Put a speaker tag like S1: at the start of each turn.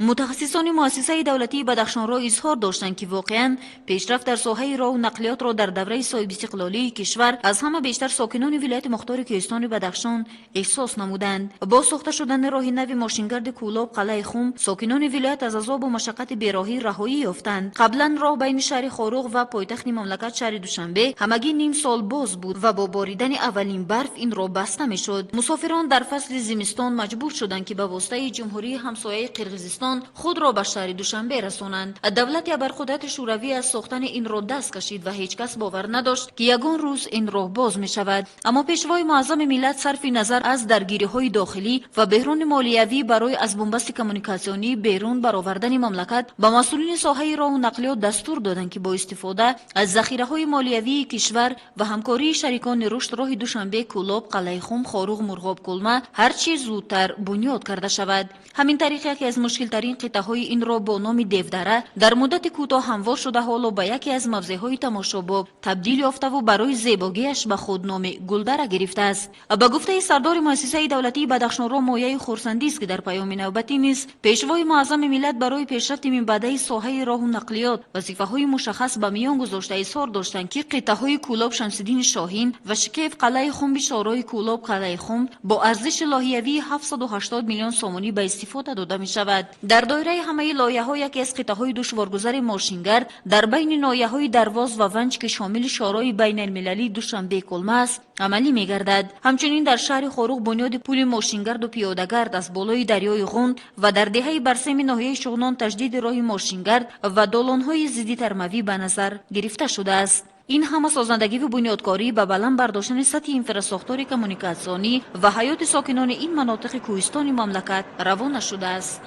S1: متخصصان مؤسسه دولتی بدخشان را اظهار داشتند که واقعاً پیشرفت در ساحه راه و نقلیات را در دوره صاحب استقلالی کشور از همه بیشتر ساکنان ولایت مختار کوهستان بدخشان احساس نمودند. با ساخته شدن راه نو ماشینگرد کولاب قلعه خم، ساکنان ولایت از عذاب و مشقت بیراهی رهایی یافتند. قبلا راه بین شهر خاروق و پایتخت مملکت شهر دوشنبه همگی نیم سال باز بود و با باریدن اولین برف این راه بسته میشد. مسافران در فصل زمستان مجبور شدند که به واسطه جمهوری همسایه قرقیزستان خود را به شهر دوشنبه رسانند. دولت ابرقدرت شوروی از ساختن این راه دست کشید و هیچ کس باور نداشت که یگان روز این راه باز می شود. اما پیشوای معظم ملت صرف نظر از درگیری‌های داخلی و بحران مالیوی برای از بنبست کمونیکاسیونی بیرون برآوردن مملکت به مسئولین ساحه راه و نقلیات دستور دادند که با استفاده از ذخیره‌های مالیوی کشور و همکاری شریکان رشد راه دوشنبه کولاب قلعه خم خاروق مرغاب کلمه هر چه زودتر بنیاد کرده شود. همین طریق یکی از مشکل‌ترین قطعه‌های این راه با نام دیودره در مدت کوتاه هموار شده حالا به یکی از موضع‌های تماشاباب تبدیل یافته و برای زیبایی‌اش به خود نام گلدره گرفته است. به گفته سردار مؤسسه دولتی بدخشان راه مایه خرسندی است که در پیام نوبتی نیز پیشوای معظم ملت برای پیشرفت من بعده ساحه راه و نقلیات وظیفه‌های مشخص به میان گذاشته اظهار داشتند که قطعه‌های کولاب شمس‌الدین شاهین و شکیف قلعه خم بشارای کولاب قلعه خم با ارزش لایحه‌ای 780 میلیون سومانی به استفاده داده می‌شود. در دایره همه لایحه‌ها یکی از قطعه‌های دشوارگذر ماشینگرد در بین ناحیه‌های درواز و ونج که شامل شورای بین المللی دوشنبه کلمه است عملی می‌گردد. همچنین در شهر خاروق بنیاد پل ماشینگرد و پیاده‌گرد از بالای دریای غوند و در دهه برسم ناحیه شغنان تجدید راه ماشینگرد و دالان‌های ضد ترموی به نظر گرفته شده است. این همه سازندگی و بنیادکاری به بلند برداشتن سطح اینفراستراکچور کمونیکاسیونی و حیات ساکنان این مناطق کوهستانی مملکت روانه شده است.